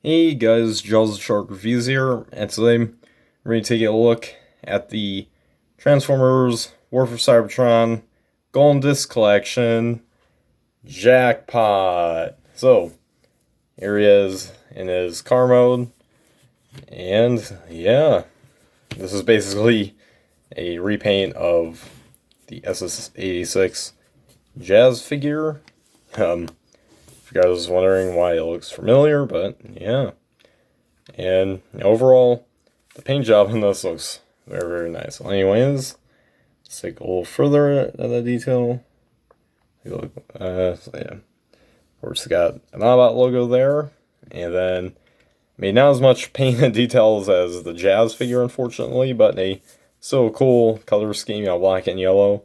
Hey guys, Jaws the Shark Reviews here, and today we're going to take a look at the Transformers War for Cybertron Golden Disc Collection Jackpot. So, here he is in his car mode, and yeah, this is basically a repaint of the SS-86 Jazz figure. If you guys was wondering why it looks familiar, but yeah. And overall, the paint job on this looks very, very nice. Well, anyways, let's take a little further at the detail. So yeah. Of course, it's got an Autobot logo there, and then, I mean, not as much paint and details as the Jazz figure, unfortunately, but a so cool color scheme, black and yellow.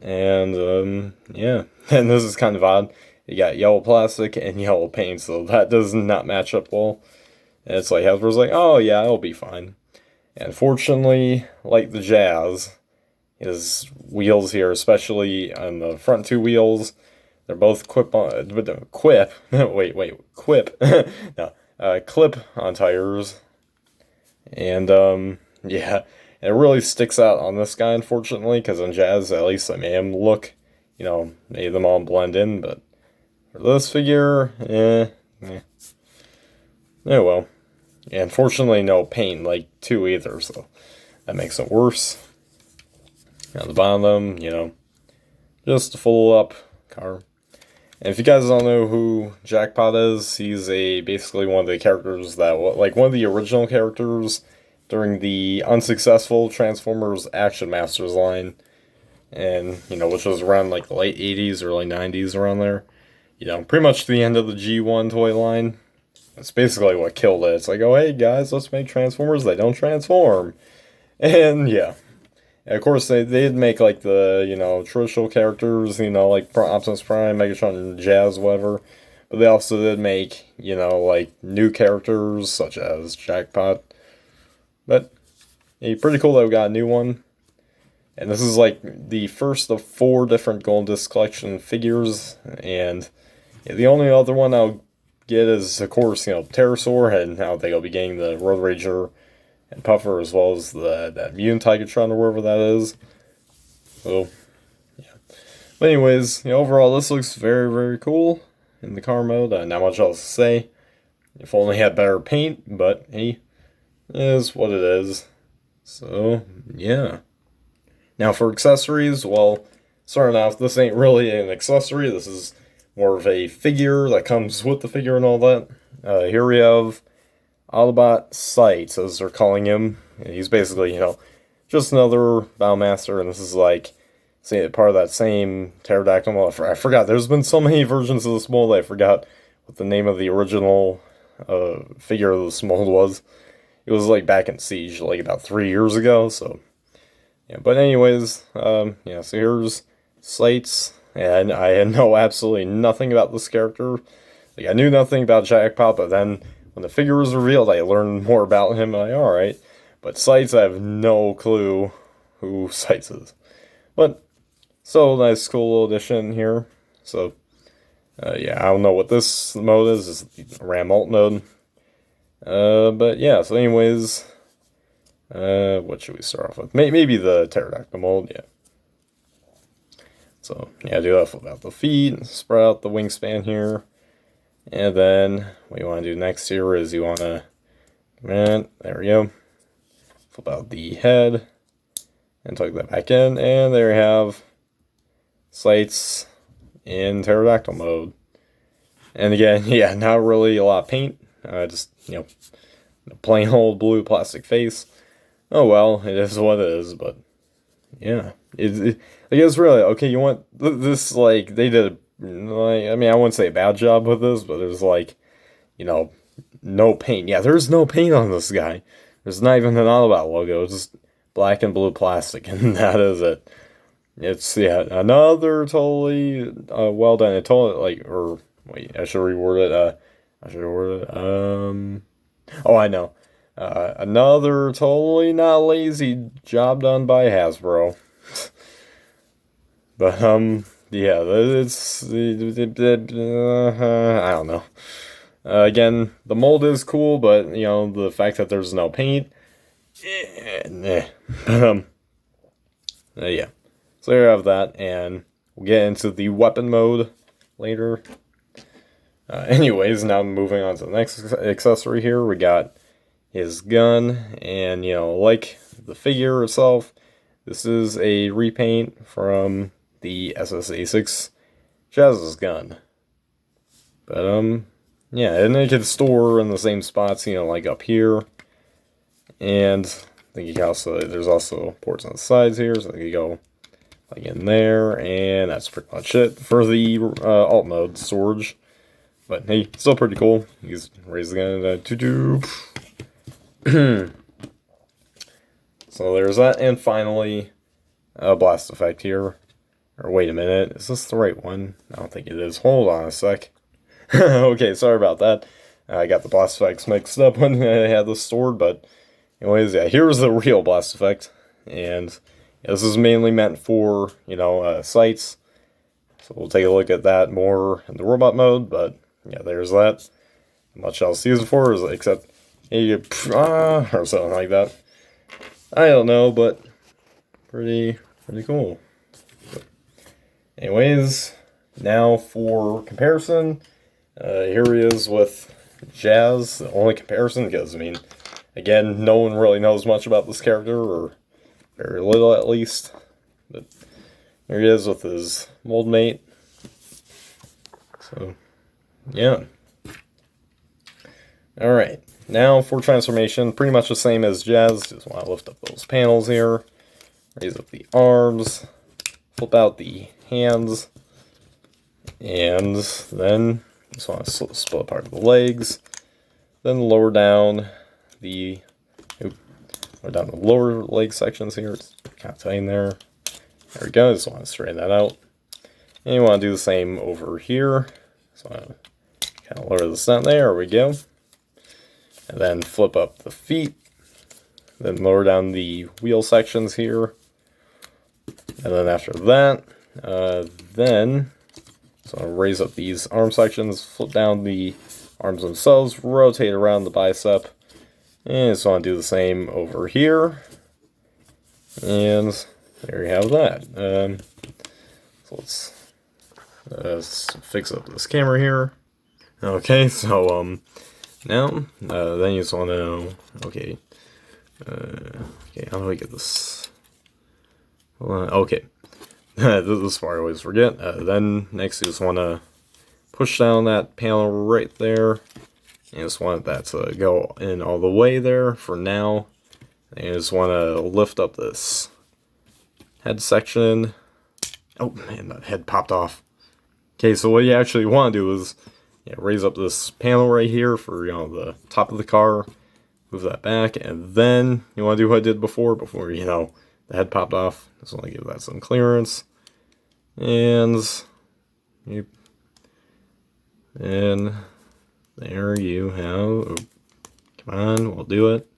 And, yeah, and this is kind of odd. You got yellow plastic and yellow paint, so that does not match up well. And it's like, Hasbro's like, oh yeah, it'll be fine. And fortunately, like the Jazz, his wheels here, especially on the front two wheels, they're both quip, no, clip on tires. And, yeah, it really sticks out on this guy, unfortunately, because on Jazz, at least I made him look, made them all blend in, but for this figure, Oh well. Yeah, unfortunately, no paint, too, either, so that makes it worse. At the bottom, just a full-up car. And if you guys don't know who Jackpot is, he's basically one of the characters that, one of the original characters during the unsuccessful Transformers Action Masters line. And, which was around, the late 80s, early 90s, around there. Pretty much the end of the G1 toy line. That's basically what killed it. It's like, oh, hey, guys, let's make Transformers that don't transform. And, yeah. And of course, they did make, the, traditional characters, like Optimus Prime, Megatron, Jazz, whatever. But they also did make, new characters, such as Jackpot. But, yeah, pretty cool that we got a new one. And this is, the first of 4 different Golden Disc Collection figures, and the only other one I'll get is, of course, Pterosaur, and now I think I'll be getting the Road Rager and Puffer, as well as that Mutant Tigatron, or wherever that is. So, yeah. But anyways, overall, this looks very, very cool in the car mode. Not much else to say. If only had better paint, but hey, it is what it is. So, yeah. Now for accessories, well, starting off, this ain't really an accessory. This is more of a figure that comes with the figure and all that. Here we have Autobot Sights, as they're calling him. He's basically, just another Battlemaster, and this is part of that same Pterodactyl Mold. I forgot, there's been so many versions of this mold, I forgot what the name of the original figure of this mold was. It was back in Siege, about 3 years ago, so... Yeah, but anyways, so here's Sights, and I know absolutely nothing about this character. I knew nothing about Jackpot, but then when the figure was revealed, I learned more about him, and alright. But Sights, I have no clue who Sights is. But, so, nice, cool little addition here. So, yeah, I don't know what this mode is. It's the Ram Alt mode. But yeah, so anyways... what should we start off with? Maybe the Pterodactyl Mold, yeah. So, yeah, do that, flip out the feet, spread out the wingspan here. And then, what you want to do next here is you want to, there we go. Flip out the head, and tuck that back in, and there you have Sights in Pterodactyl Mode. And again, yeah, not really a lot of paint, just, plain old blue plastic face. Oh well, it is what it is, but yeah. I guess really, okay, you want this, they did, I mean, I wouldn't say a bad job with this, but there's no paint. Yeah, there's no paint on this guy. There's not even an Autobot logo, it's just black and blue plastic, and that is it. It's, yeah, another totally, well done, wait, I should reword it, oh, I know. Another totally not lazy job done by Hasbro. But, yeah, it's, I don't know. Again, the mold is cool, but, you know, the fact that there's no paint, nah. Yeah. So there you have that, and we'll get into the weapon mode later. Anyways, now moving on to the next accessory here, we got his gun, and, you know, like the figure itself, this is a repaint from the SSA6 Jazz's gun. But, yeah, and it can store in the same spots, you know, like up here. And I think you can also, there's also ports on the sides here, so you go like in there, and that's pretty much it for the alt mode storage. But hey, still pretty cool. You can raise the gun to So there's that, and finally, a blast effect here. Or wait a minute, is this the right one? I don't think it is. Hold on a sec. Okay, sorry about that. I got the blast effects mixed up when I had this stored, but anyways, yeah, here's the real blast effect. And yeah, this is mainly meant for, you know, sights. So we'll take a look at that more in the robot mode, but yeah, there's that. Not much else to use it for, except you or something like that. I don't know, but pretty cool. But anyways, now for comparison, here he is with Jazz. The only comparison, because I mean, again, no one really knows much about this character, or very little at least. But here he is with his mold mate. So, yeah. Alright, now for transformation, pretty much the same as Jazz. Just want to lift up those panels here, raise up the arms, flip out the hands, and then just want to split apart the legs, then lower down the lower leg sections here. It's kind of tight in there. There we go. Just want to straighten that out. And you want to do the same over here. So I kind of lower this down there. There we go. And then flip up the feet. Then lower down the wheel sections here. And then after that, so I'll raise up these arm sections, flip down the arms themselves, rotate around the bicep, and just want to do the same over here. And there you have that. So let's fix up this camera here. Okay, so now then you just want to know. Okay, how do I get this? Okay. This part I always forget. Then next you just want to push down that panel right there. You just want that to go in all the way there for now. And you just want to lift up this head section. Oh man, that head popped off. Okay, so what you actually want to do is raise up this panel right here for, you know, the top of the car. Move that back, and then you want to do what I did before, you know, the head popped off. Just want to give that some clearance. And there you have, oh, come on, we'll do it.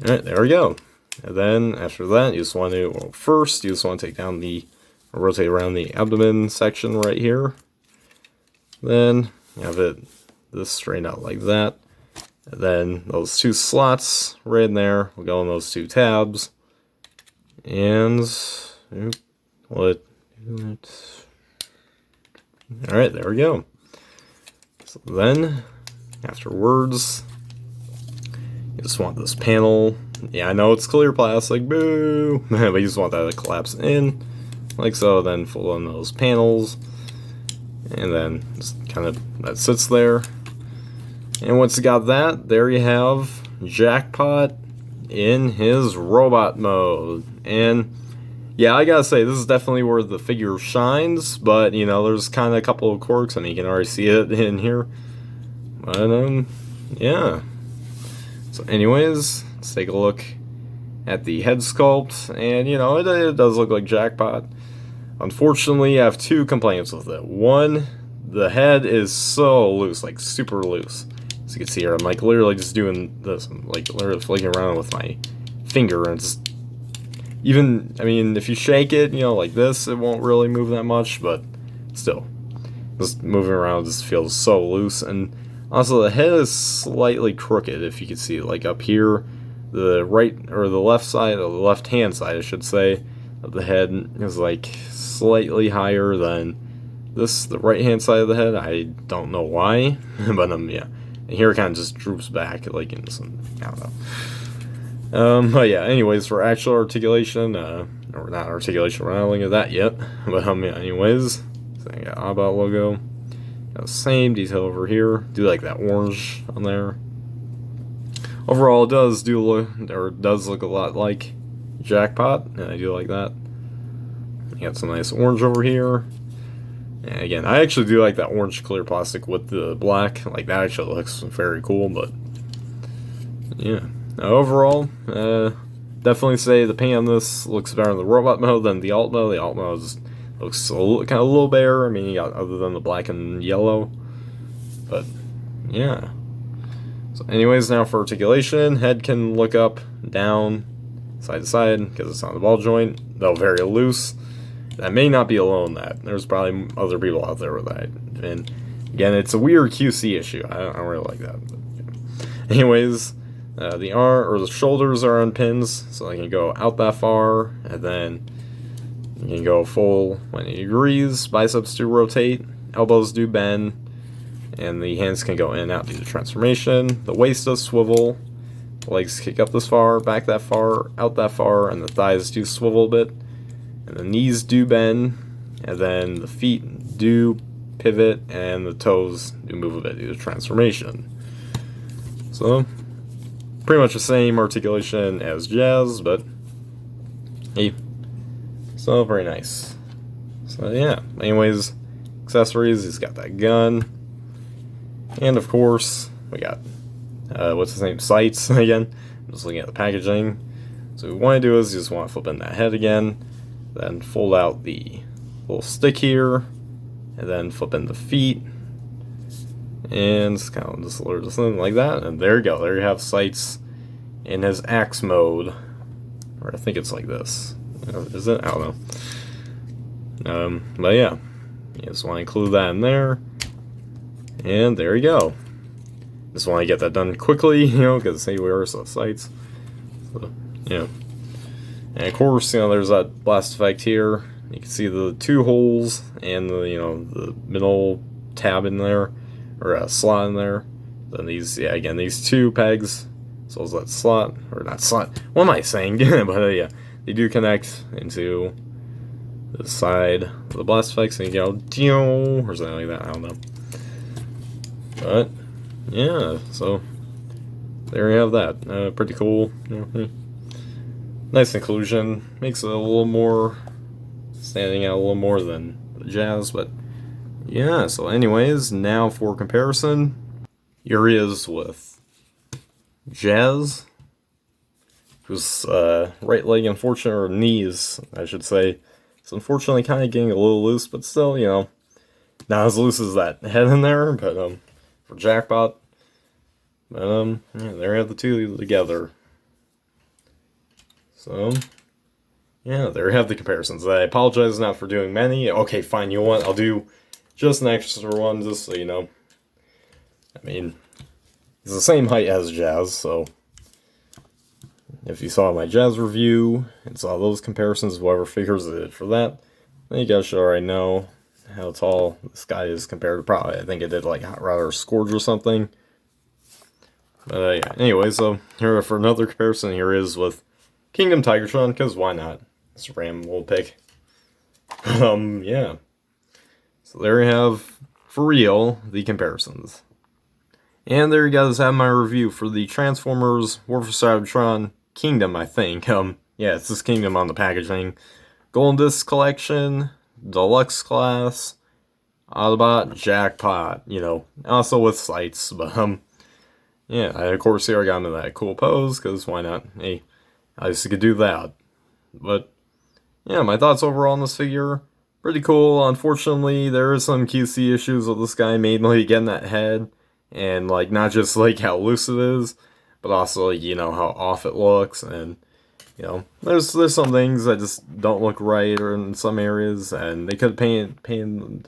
Alright, there we go. And then after that, you just want to, well, first, you just want to take down rotate around the abdomen section right here. Then you have this straighten out like that. And then those two slots right in there will go in those two tabs. And alright, there we go. So then, afterwards, you just want this panel. Yeah, I know it's clear plastic, boo! But you just want that to collapse in, like so, then fold on those panels. And then just kind of, that sits there. And once you got that, there you have Jackpot in his robot mode. And yeah, I gotta say, this is definitely where the figure shines, but you know, there's kind of a couple of quirks. I mean, you can already see it in here. But yeah. So anyways, let's take a look at the head sculpt, and you know, it does look like Jackpot. Unfortunately, I have two complaints with it. One, the head is so loose, like super loose. As you can see here, I'm like literally just doing this. I'm like literally flicking around with my finger, and it's even, I mean, if you shake it, you know, like this, it won't really move that much, but still, just moving around just feels so loose. And Also, the head is slightly crooked, if you can see, like up here, the right, or the left side, or the left-hand side, I should say, of the head is like slightly higher than this, the right-hand side of the head. I don't know why, but yeah. And here it kind of just droops back, like in some, I don't know. But yeah, anyways, for actual articulation, or not articulation, we're not looking at that yet, but yeah, anyways, so I got About logo. Got the same detail over here. Do like that orange on there. Overall, it does look a lot like Jackpot, and I do like that. You got some nice orange over here. And again, I actually do like that orange clear plastic with the black. Like, that actually looks very cool, but yeah. Now, overall, definitely say the paint on this looks better in the robot mode than the alt mode. The alt mode looks kind of a little bare. I mean, you got other than the black and yellow, but yeah. So anyways, now for articulation, head can look up, down, side to side, because it's on the ball joint, though very loose. That may not be alone that. There's probably other people out there with that. And again, it's a weird QC issue. I don't really like that. But, yeah. Anyways, the arm, or the shoulders are on pins, so they can go out that far, and then you can go full 180 degrees, biceps do rotate, elbows do bend, and the hands can go in and out due to transformation. The waist does swivel, the legs kick up this far, back that far, out that far, and the thighs do swivel a bit. And the knees do bend, and then the feet do pivot, and the toes do move a bit due to transformation. So, pretty much the same articulation as Jazz, but hey, so very nice. So yeah, anyways, accessories, he's got that gun. And of course, we got, what's his name, sights again. I'm just looking at the packaging. So what we want to do is you just want to flip in that head again, then fold out the little stick here, and then flip in the feet, and just kind of just something like that, and there you go. There you have sights in his axe mode, or I think it's like this. Is it? I don't know. But yeah, you just want to include that in there. And there you go. Just want to get that done quickly, you know, because say we are so sights. So, yeah. And of course, you know, there's that blast effect here. You can see the two holes and the, you know, the middle tab in there, or a slot in there. Then these, yeah, again, these two pegs. So is that slot, or not slot? What am I saying? But yeah, they do connect into the side of the blast effects, and you go, or something like that. I don't know. But yeah, so there you have that. Pretty cool. You know, nice inclusion. Makes it a little more standing out a little more than the Jazz. But yeah, so anyways, now for comparison, here he is with Jazz, whose right leg, unfortunately, or knees, I should say, is unfortunately kind of getting a little loose, but still, you know, not as loose as that head in there. But for Jackpot. But yeah, there you have the two together. So yeah, there you have the comparisons. I apologize not for doing many. Okay, fine, you know what? I'll do just an extra one, just so you know. I mean, he's the same height as Jazz, so if you saw my Jazz review and saw those comparisons, whoever figures it for that, then you guys should already know how tall this guy is compared to, probably, I think it did like Hot Rod or Scourge or something. But yeah, anyway, so here for another comparison, here is with Kingdom Tigertron, because why not? It's a random little pick. Yeah. So there you have, for real, the comparisons. And there you guys have my review for the Transformers War for Cybertron Kingdom, I think. Yeah, it's this Kingdom on the packaging. Golden Disc Collection, Deluxe Class, Autobot, Jackpot, you know, also with sights, but, yeah, of course here I got him in that cool pose, because why not? Hey, I just could do that. But, yeah, my thoughts overall on this figure, pretty cool. Unfortunately, there are some QC issues with this guy, mainly getting that head, and, like, not just, like, how loose it is, but also, like, you know, how off it looks, and, you know, there's some things that just don't look right, or in some areas, and they could paint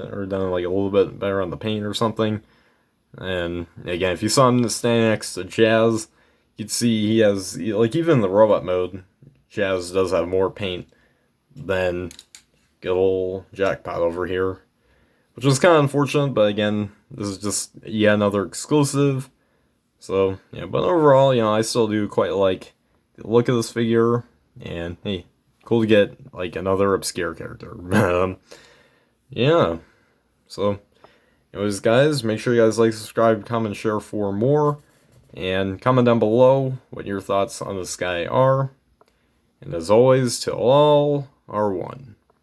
or done, like, a little bit better on the paint or something. And again, if you saw him standing next to Jazz, you'd see he has, like, even in the robot mode, Jazz does have more paint than good old Jackpot over here. Which was kind of unfortunate, but again, this is just yet another exclusive. So, yeah, but overall, I still do quite like the look of this figure. And, hey, cool to get, like, another obscure character. Yeah. So, anyways, guys, make sure you guys like, subscribe, comment, share for more. And comment down below what your thoughts on this guy are. And as always, till all are one.